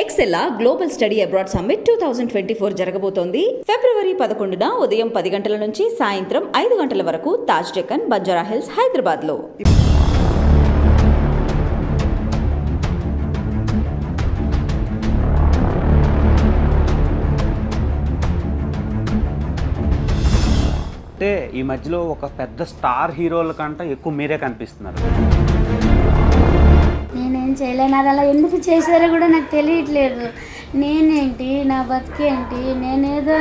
ఎక్సెల్లా global study abroad summit 2024 జరగబోతోంది. ఫిబ్రవరి 11న ఉదయం 10 గంటల నుంచి సాయంత్రం 5 గంటల వరకు తాజ్ డెక్కన్, బంజారా హిల్స్, హైదరాబాద్లో. అంటే ఈ మధ్యలో ఒక పెద్ద స్టార్ హీరోల కంటే ఎక్కువ మీరే కనిపిస్తున్నారు. నేనేం చేయలేను, అది అలా ఎందుకు చేశారో కూడా నాకు తెలియట్లేదు. నేనేంటి, నా బతికేంటి, నేనేదో.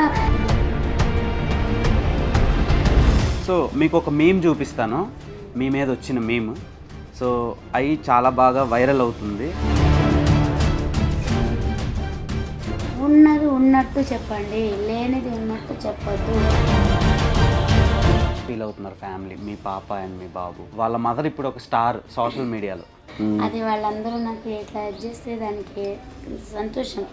సో మీకు ఒక మీమ్ చూపిస్తాను, మీ మీద వచ్చిన మీమ్. సో అవి చాలా బాగా వైరల్ అవుతుంది. ఉన్నది ఉన్నట్టు చెప్పండి, లేనిది ఉన్నట్టు చెప్పొద్దు. ఫీల్ అవుతున్నారు ఫ్యామిలీ, మీ పాప అండ్ మీ బాబు. వాళ్ళ మదర్ ఇప్పుడు ఒక స్టార్ సోషల్ మీడియాలో. అది వాళ్ళందరూ నాకు ఇట్లా చేస్తే దానికి సంతోషం.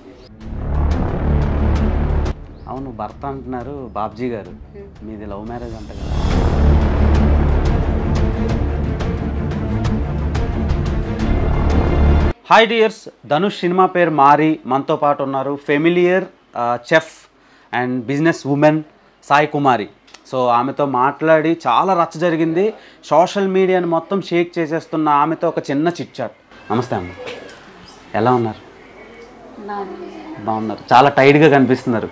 అవును, భర్త అంటున్నారు బాబ్జీ గారు, మీది లవ్ మ్యారేజ్ అంట కదా. హాయ్ డియర్స్, ధనుష్ సినిమా పేరు మారి మనతో పాటు ఉన్నారు familiar chef and business women Sai Kumari. So ఆమెతో మాట్లాడి చాలా రచ్చ జరిగింది. సోషల్ మీడియాని మొత్తం షేక్ చేసేస్తున్న ఆమెతో ఒక చిన్న చిట్ చాట్. నమస్తే అమ్మ, ఎలా ఉన్నారు? బాగున్నారు, చాలా టైట్గా కనిపిస్తున్నారు.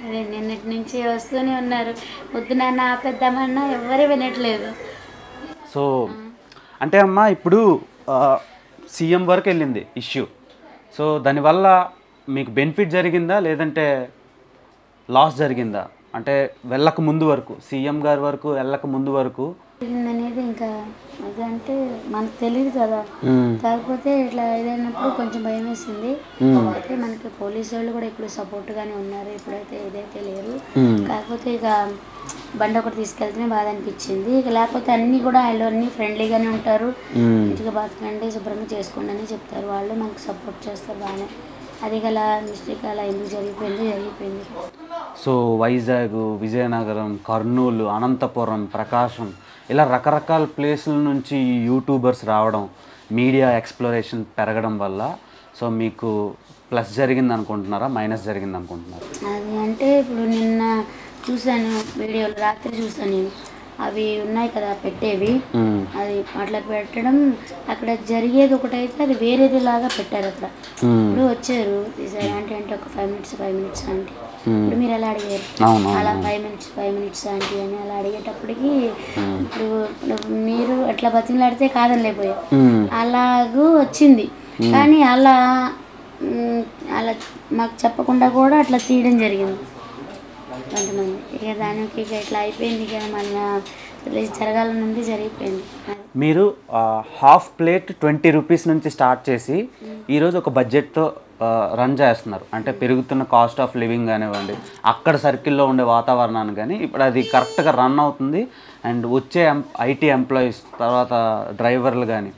అదే నిన్నటి నుంచి వస్తూనే ఉన్నారు, పొద్దునన్నా పెద్దమన్నా ఎవరు వినట్లేదు. సో అంటే అమ్మ ఇప్పుడు సీఎం వరకు వెళ్ళింది ఇష్యూ. సో దానివల్ల మీకు బెనిఫిట్ జరిగిందా లేదంటే లాస్ జరిగిందా? అంటే వెళ్ళక ముందు వరకు, సీఎం గారి వరకు వెళ్ళక ముందు వరకు అనేది ఇంకా అది అంటే మనకు తెలియదు కదా. కాకపోతే ఇట్లా ఏదైనప్పుడు కొంచెం భయం వేసింది. అయితే మనకి పోలీసు వాళ్ళు కూడా ఇప్పుడు సపోర్ట్గానే ఉన్నారు, ఇప్పుడైతే ఏదైతే లేరు. కాకపోతే ఇక బండి ఒకటి తీసుకెళ్తేనే బాధ అనిపించింది. ఇక లేకపోతే అన్నీ కూడా వాళ్ళు అన్నీ ఫ్రెండ్లీగానే ఉంటారు. మంచిగా బతకండి, శుభ్రంగా చేసుకోండి అని చెప్తారు. వాళ్ళు మనకు సపోర్ట్ చేస్తారు బాగానే. అది గల మిస్టేక్ అలా ఎందుకు జరిగిపోయింది. సో వైజాగ్, విజయనగరం, కర్నూలు, అనంతపురం, ప్రకాశం ఇలా రకరకాల ప్లేసుల నుంచి యూట్యూబర్స్ రావడం, మీడియా ఎక్స్ప్లోరేషన్ పెరగడం వల్ల సో మీకు ప్లస్ జరిగింది అనుకుంటున్నారా, మైనస్ జరిగింది అనుకుంటున్నారా? అది అంటే ఇప్పుడు నిన్న చూసాను వీడియోలు, రాత్రి చూసాను నేను. అవి ఉన్నాయి కదా పెట్టేవి, అది అట్లా పెట్టడం, అక్కడ జరిగేది ఒకటైతే అది వేరేది లాగా పెట్టారు. అక్కడ ఇప్పుడు వచ్చారు అంటే ఒక 5 minutes అంటే ఇప్పుడు మీరు ఎలా అడిగారు, అలా 5 minutes ఆంటీ అని అలా అడిగేటప్పటికి ఇప్పుడు మీరు అట్లా బతిమలాడితే కాదని లేకపోయా అలాగూ వచ్చింది. కానీ అలా మాకు చెప్పకుండా కూడా అట్లా తీయడం జరిగింది కొంతమంది. ఇక దానికి ఇక ఇట్లా అయిపోయింది కదా, మన జరగాలని ఉంది, జరిగిపోయింది. మీరు హాఫ్ ప్లేట్ 20 రూపీస్ నుంచి స్టార్ట్ చేసి ఈరోజు ఒక బడ్జెట్తో రన్ చేస్తున్నారు. అంటే పెరుగుతున్న కాస్ట్ ఆఫ్ లివింగ్ కానివ్వండి, అక్కడ సర్కిల్లో ఉండే వాతావరణాన్ని కానీ ఇప్పుడు అది కరెక్ట్గా రన్ అవుతుంది. అండ్ వచ్చే ఐటీ ఎంప్లాయీస్, తర్వాత డ్రైవర్లు కానీ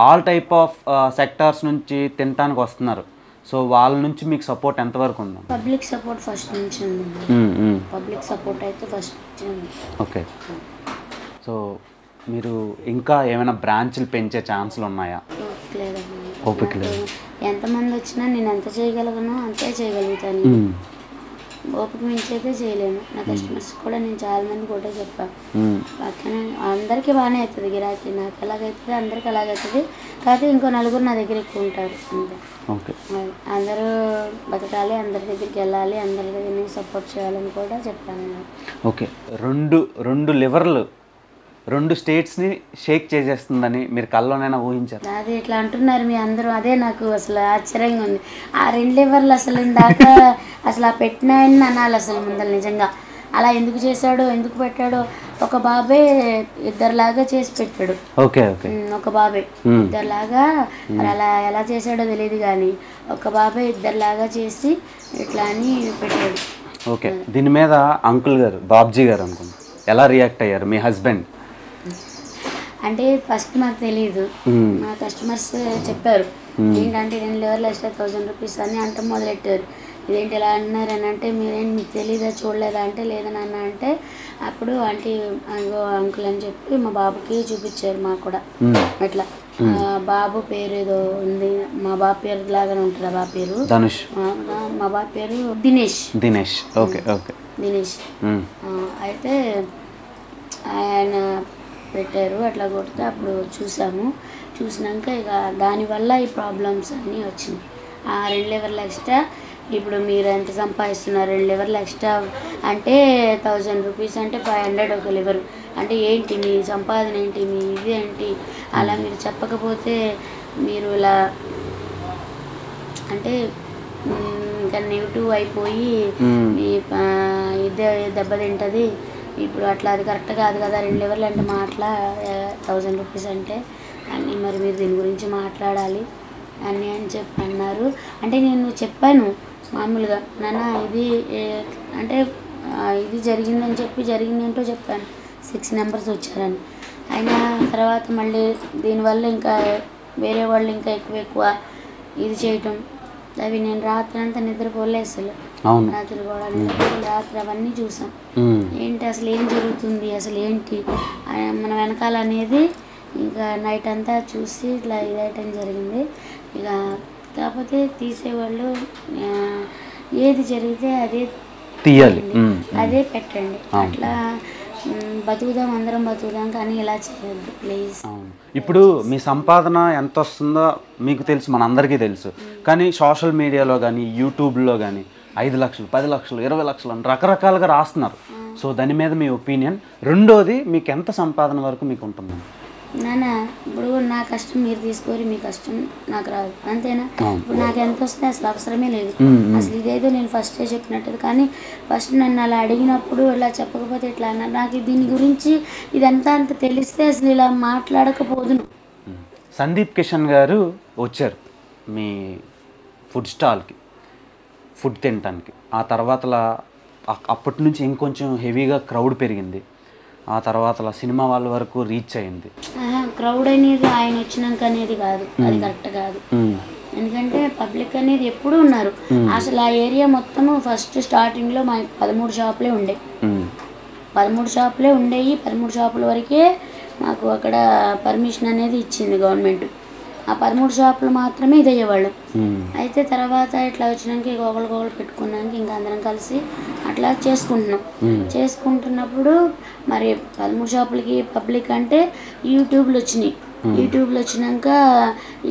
ఆల్ టైప్ ఆఫ్ సెక్టార్స్ నుంచి తినడానికి వస్తున్నారు. సో వాళ్ళ నుంచి మీకు సపోర్ట్ ఎంతవరకు ఉందా? పబ్లిక్ సపోర్ట్ ఫస్ట్ నుంచి ఉంది. పబ్లిక్ సపోర్ట్ అయితే ఫస్ట్ ఉంది. ఓకే. సో మీరు ఇంకా ఏమైనా బ్రాంచ్లు పెంచే ఛాన్సులు ఉన్నాయా? ఓపిక లేదు. ఎంతమంది వచ్చినా నేను ఎంత చేయగలను అంతే చేయగలుగుతాను. ఓపిక మించి అయితే చేయలేను. నా కస్టమర్స్ కూడా నేను చాలా మంది కూడా చెప్పాను, పక్కన అందరికీ బాగానే అవుతుంది గిరాకీ. నాకు ఎలాగైతుంది అందరికి అలాగవుతుంది. కాకపోతే ఇంకో నలుగురు నా దగ్గర ఎక్కువ ఉంటారు అంతే. ఓకే, అందరూ బతకాలి, అందరి దగ్గరికి వెళ్ళాలి, అందరి దగ్గర సపోర్ట్ చేయాలని కూడా చెప్పాను. ఓకే, రెండు లివర్లు 2 స్టేట్స్ని షేక్ చేసేస్తుందని మీరు కల్లోనైనా ఊహించారు? అది ఇట్లా అంటున్నారు మీ అందరూ, అదే నాకు అసలు ఆశ్చర్యంగా ఉంది. ఆ 2 లివర్లు అసలు ఇందాక అసలు ఆ పెట్టినాయని అనాలి అసలు ముందర. నిజంగా అలా ఎందుకు చేశాడో, ఎందుకు పెట్టాడో. ఒక బాబే ఇద్దరులాగా చేసి పెట్టాడు. ఓకే ఓకే, ఒక బాబే ఇద్దరులాగా, అలా ఎలా చేశాడో తెలియదు కానీ ఒక బాబే ఇద్దరులాగా చేసి ఇట్లా అని పెట్టాడు. ఓకే, దీని మీద అంకుల్ గారు, బాబ్జీ గారు అనుకుంటా, ఎలా రియాక్ట్ అయ్యారు మీ హస్బెండ్? అంటే ఫస్ట్ మాకు తెలియదు, మా కస్టమర్స్ చెప్పారు ఏంటంటే 2 లివర్లు ఎక్స్ట్రా 1000 రూపీస్ అని అంటే మొదలెట్టారు. ఇదేంటి ఇలా అంటున్నారు అని అంటే మీరేంటి మీకు తెలీదా, చూడలేదా అంటే లేదని అన్న అంటే అప్పుడు ఆంటీ అంకుల్ అని చెప్పి మా బాబుకి చూపించారు. మాకు కూడా అట్లా బాబు పేరు ఏదో ఉంది, మా బాబు పేరు లాగానే ఉంటుంది. ఆ బాబు పేరు ధనుష్, మా బాబు పేరు దినేష్. Dinesh, okay okay, Dinesh. అయితే ఆయన పెట్టారు, అట్లా కొడితే అప్పుడు చూసాము. చూసినాక ఇక దానివల్ల ఈ ప్రాబ్లమ్స్ అన్నీ వచ్చినాయి. 2 లివర్లు ఎక్స్ట్రా. ఇప్పుడు మీరు ఎంత సంపాదిస్తున్నారు? 2 లివర్లు ఎక్స్ట్రా అంటే 1000 రూపీస్ అంటే 500 ఒక లివర్ అంటే ఏంటి మీ సంపాదన ఏంటి, మీ ఇది ఏంటి? అలా మీరు చెప్పకపోతే మీరు ఇలా అంటే ఇంకా నెగిటివ్ అయిపోయి మీ ఇదే దెబ్బతింటుంది. ఇప్పుడు అట్లా అది కరెక్ట్ కాదు కదా. 2 లివర్లు అంటే మాట్లా 1000 రూపీస్ అంటే అన్నీ మరి మీరు దీని గురించి మాట్లాడాలి అని చెప్పి అన్నారు. అంటే నేను చెప్పాను మామూలుగా, నాన్న ఇది అంటే ఇది జరిగిందని చెప్పి జరిగిందేంటో చెప్పాను. 6 మెంబర్స్ వచ్చారని. అయినా తర్వాత మళ్ళీ దీనివల్ల ఇంకా వేరే వాళ్ళు ఇంకా ఎక్కువ ఇది చేయటం, అవి నేను రాత్రి అంతా నిద్రపోలే అసలు. రాత్రి కూడా రాత్రి అవన్నీ చూసాం. ఏంటి అసలు ఏం జరుగుతుంది, అసలు ఏంటి మన వెనకాల అనేది ఇంకా నైట్ అంతా చూసి ఇట్లా ఇదైటం జరిగింది. ఇక కాకపోతే తీసేవాళ్ళు ఏది జరిగితే అదే తీయాలి, అదే పెట్టండి. అట్లా బతుకుదాం, అందరం బతుకుదాం, కానీ ఇలా చేయొద్దు ప్లీజ్. ఇప్పుడు మీ సంపాదన ఎంత వస్తుందో మీకు తెలుసు, మనందరికీ తెలుసు. కానీ సోషల్ మీడియాలో కానీ యూట్యూబ్లో కానీ 5 లక్షలు, 10 లక్షలు, 20 లక్షలు అని రకరకాలుగా రాస్తున్నారు. సో దాని మీద మీ ఒపీనియన్. రెండోది, మీకు ఎంత సంపాదన వరకు మీకు ఉంటుంది? నాన్న ఇప్పుడు నా కష్టం మీరు తీసుకోరు, మీ కష్టం నాకు రాదు, అంతేనా? ఇప్పుడు నాకు ఎంత వస్తే అసలు అవసరమే లేదు. అసలు ఇదేదో నేను ఫస్టే చెప్పినట్టు. కానీ ఫస్ట్ నన్ను అలా అడిగినప్పుడు ఇలా చెప్పకపోతే ఎట్లా అన్న, నాకు దీని గురించి ఇదంతా అంత తెలిస్తే అసలు ఇలా మాట్లాడకపోదును. సందీప్ కిషన్ గారు వచ్చారు మీ ఫుడ్ స్టాల్కి ఫుడ్ తినటానికి. ఆ తర్వాత అప్పటి నుంచి ఇంకొంచెం హెవీగా క్రౌడ్ పెరిగింది. ఆ తర్వాత సినిమా వాళ్ళ వరకు రీచ్ అయింది. క్రౌడ్ అనేది ఆయన వచ్చినాక అనేది కాదు, అది కరెక్ట్ కాదు. ఎందుకంటే పబ్లిక్ అనేది ఎప్పుడు ఉన్నారు. అసలు ఆ ఏరియా మొత్తము ఫస్ట్ స్టార్టింగ్లో మా 13 షాపులే ఉండే. 13 షాపులే ఉండేవి. 13 షాపుల వరకే మాకు అక్కడ పర్మిషన్ అనేది ఇచ్చింది గవర్నమెంట్. ఆ 13 షాపులు మాత్రమే ఇది అయ్యేవాళ్ళు. అయితే తర్వాత ఇట్లా వచ్చినాక ఇక ఒకరికొకరు పెట్టుకున్నాక ఇంకా అందరం కలిసి అట్లా చేసుకుంటున్నప్పుడు మరి 13 షాపులకి పబ్లిక్ అంటే యూట్యూబ్లు వచ్చినాయి. యూట్యూబ్లు వచ్చినాక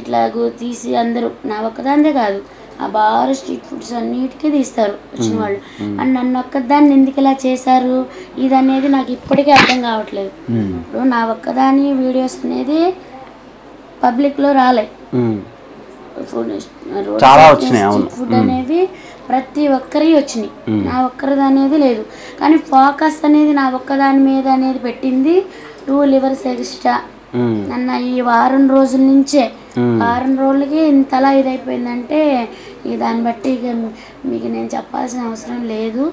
ఇట్లా తీసి అందరూ, నా ఒక్కదాందే కాదు, ఆ బార్ స్ట్రీట్ ఫుడ్స్ అన్నిటికీ తీస్తారు వచ్చిన వాళ్ళు. అండ్ నన్ను ఒక్కదాన్ని ఎందుకు ఇలా చేశారు ఇది అనేది నాకు ఇప్పటికీ అర్థం కావట్లేదు. ఇప్పుడు నా ఒక్కదాని వీడియోస్ అనేది పబ్లిక్లో రాలే. ఫుడ్ అనేవి ప్రతి ఒక్కరి వచ్చినాయి, నా ఒక్కరిది అనేది లేదు. కానీ ఫోకస్ అనేది నా ఒక్కదాని మీద అనేది పెట్టింది 2 లివర్స్ ఎక్స్ట్రా అన్న ఈ వారం రోజుల నుంచే. వారం రోజులకి ఇంతలా ఇదైపోయిందంటే ఇక దాన్ని బట్టి ఇక మీకు నేను చెప్పాల్సిన అవసరం లేదు.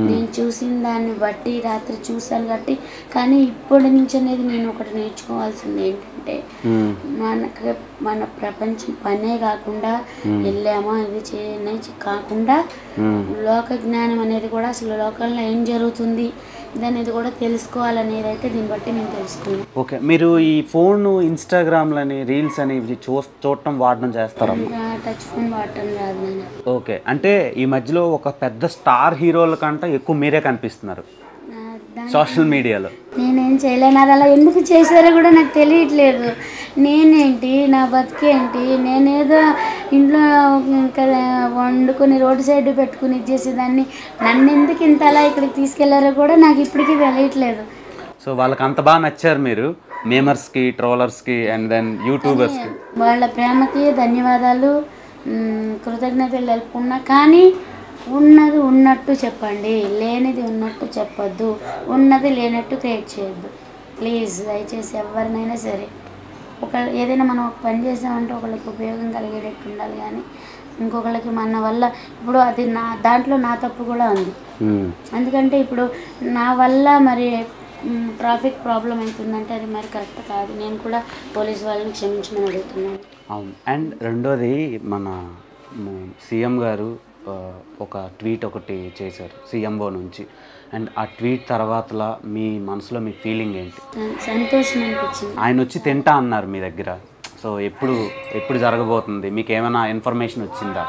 నేను చూసిన దాన్ని బట్టి రాత్రి చూసాను కాబట్టి. కానీ ఇప్పటి నుంచి అనేది నేను ఒకటి నేర్చుకోవాల్సింది ఏంటంటే, మన ప్రపంచం పనే కాకుండా వెళ్ళామా ఇది కాకుండా లోక జ్ఞానం అనేది కూడా, అసలు లోకంలో ఏం జరుగుతుంది ఇదనేది కూడా తెలుసుకోవాలనేది అయితే దీన్ని బట్టి నేను తెలుసుకున్నాను. ఓకే, మీరు ఈ ఫోన్ ఇన్స్టాగ్రామ్లని రీల్స్ అని చూడటం వాడడం చేస్తారా? టచ్ ఫోన్ వాడటం రాదు నేను. ఓకే, అంటే ఈ మధ్యలో ఒక పెద్ద స్టార్ హీరోల కంటే ఎక్కువ మీరే కనిపిస్తున్నారు సోషల్ మీడియాలో. నేనేం చేయలేను, అది అలా ఎందుకు చేశారో కూడా నాకు తెలియట్లేదు. నేనేంటి, నా బతికేంటి, నేనేదో ఇంట్లో ఇంకా వండుకొని రోడ్డు సైడ్ పెట్టుకుని ఇచ్చేసేదాన్ని. నన్ను ఎందుకు ఇంత అలా ఇక్కడికి తీసుకెళ్లారో కూడా నాకు ఇప్పటికీ తెలియట్లేదు. సో వాళ్ళకి అంత బాగా నచ్చారు మీరు, మేమర్స్కి, ట్రోలర్స్కి అండ్ దెన్ యూట్యూబర్స్కి. వాళ్ళ ప్రేమకి ధన్యవాదాలు, కృతజ్ఞతలు తెలుపుకున్నా. కానీ ఉన్నది ఉన్నట్టు చెప్పండి, లేనిది ఉన్నట్టు చెప్పొద్దు, ఉన్నది లేనట్టు క్రియేట్ చేయొద్దు ప్లీజ్. దయచేసి ఎవరినైనా సరే ఏదైనా మనం ఒక పని చేసామంటే ఒకళ్ళకి ఉపయోగం కలిగేటట్టు ఉండాలి. కానీ ఇంకొకళ్ళకి మన వల్ల ఇప్పుడు అది దాంట్లో నా తప్పు కూడా ఉంది. ఎందుకంటే ఇప్పుడు నా వల్ల మరి ట్రాఫిక్ ప్రాబ్లం అవుతుందంటే అది మరి కరెక్ట్ కాదు. నేను కూడా పోలీస్ వాళ్ళని క్షమించమని అడుగుతున్నాను. అవును. అండ్ రెండోది, మన సీఎం గారు ఒక ట్వీట్ ఒకటి చేశారు సీఎంఓ నుంచి. అండ్ ఆ ట్వీట్ తర్వాత మీ మనసులో మీ ఫీలింగ్ ఏంటి? సంతోషం అనిపించింది. ఆయన వచ్చి తింటా అన్నారు మీ దగ్గర. సో సో ఎప్పుడు జరగబోతుంది, మీకు ఏమైనా ఇన్ఫర్మేషన్ వచ్చిందా?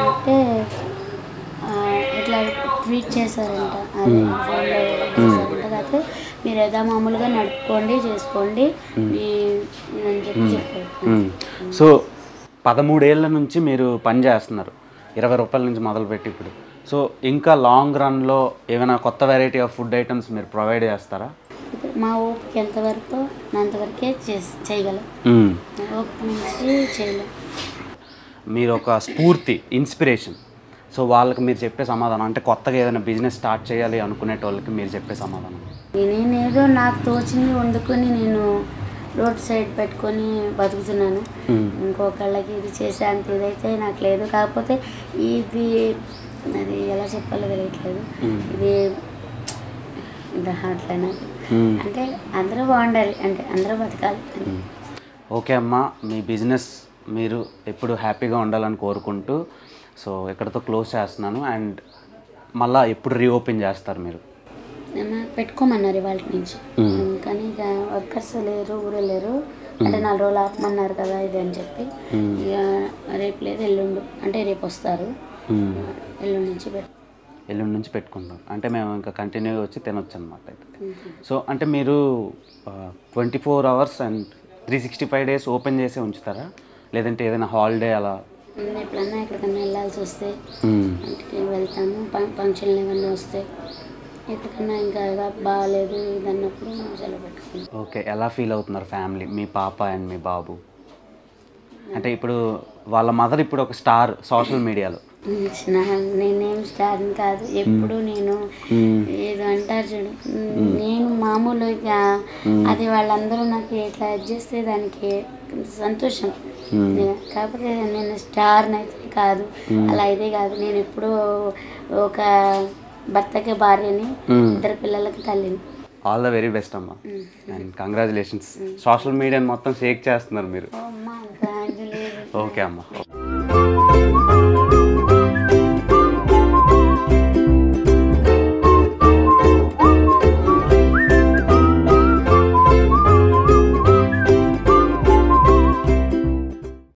అంటే ఇట్లా ట్వీట్ చేశారంట, అది ఫోన్లో చేశారంట. కాకపోతే మీరు ఏదో మామూలుగా నడుపుకోండి, చేసుకోండి అని చెప్పారు. సో 13 ఏళ్ళ నుంచి మీరు పని చేస్తున్నారు, 20 రూపాయల నుంచి మొదలుపెట్టి ఇప్పుడు. సో ఇంకా లాంగ్ రన్లో ఏమైనా కొత్త వెరైటీ ఆఫ్ ఫుడ్ ఐటమ్స్ మీరు ప్రొవైడ్ చేస్తారా? మా ఓపిక ఎంతవరకు అంతవరకే చేయగలం, ఓపిక నుంచి చేయలేం. మీరు ఒక స్ఫూర్తి, ఇన్స్పిరేషన్. సో వాళ్ళకి మీరు చెప్పే సమాధానం, అంటే కొత్తగా ఏదైనా బిజినెస్ స్టార్ట్ చేయాలి అనుకునేటోళ్ళకి మీరు చెప్పే సమాధానం? నేనేదో నాకు తోచింది వండుకొని నేను రోడ్ సైడ్ పెట్టుకొని బతుకుతున్నాను. ఇంకొకళ్ళకి ఇది చేసే అంత ఇదైతే నాకు లేదు. కాకపోతే ఇది అది ఎలా చెప్పాలో తెలియట్లేదు. ఇది అట్లా నాకు అంటే అందరూ బాగుండాలి, అంటే అందరూ బతకాలి. ఓకే అమ్మ, మీ బిజినెస్ మీరు ఎప్పుడు హ్యాపీగా ఉండాలని కోరుకుంటూ సో ఎక్కడితో క్లోజ్ చేస్తున్నాను. అండ్ మళ్ళీ ఎప్పుడు రీఓపెన్ చేస్తారు మీరు? పెట్టుకోమన్నారు ఇవాళ నుంచి, కానీ ఇక వర్కర్స్ లేరు, ఊరే లేరు. అంటే 4 రోజులు ఆపమన్నారు కదా ఇది అని చెప్పి, ఇక రేపు లేదు ఎల్లుండు, అంటే రేపు వస్తారు, ఎల్లుండి నుంచి పెట్టుకుంటాం. అంటే మేము ఇంకా కంటిన్యూగా వచ్చి తినొచ్చు అనమాట అయితే. సో అంటే మీరు 24 hours అండ్ 365 days ఓపెన్ చేసి ఉంచుతారా, లేదంటే ఏదైనా హాలిడే అలా? ఎప్పుడన్నా ఎక్కడికన్నా వెళ్ళాల్సి వస్తే ఇంటికి వెళ్తాము, ఫంక్షన్లు ఏమన్నా వస్తే. ఎక్కడికన్నా ఇంకా బాగాలేదు ఇది అన్నప్పుడు సెలవు పెట్టుకుంటాం. ఓకే, ఎలా ఫీల్ అవుతున్నారు ఫ్యామిలీ, మీ పాప అండ్ మీ బాబు? అంటే ఇప్పుడు వాళ్ళ మదర్ ఇప్పుడు ఒక స్టార్ సోషల్ మీడియాలో. నేనేం స్టార్ని కాదు, ఎప్పుడు నేను ఏదో అంటారు చూడు, నేను మామూలుగా అది వాళ్ళందరూ నాకు ఇట్లా చేస్తే దానికి సంతోషం. కాకపోతే నేను స్టార్ని అయితే కాదు, అలా అయితే కాదు. నేను ఎప్పుడూ ఒక భర్తకి భార్యని, 2 పిల్లలకి తల్లిని. ఆల్ ద వెరీ బెస్ట్ అమ్మా, అండ్ కంగ్రాచులేషన్స్. సోషల్ మీడియాని మొత్తం షేక్ చేస్తున్నారు మీరు. అమ్మా ఓకే అమ్మా.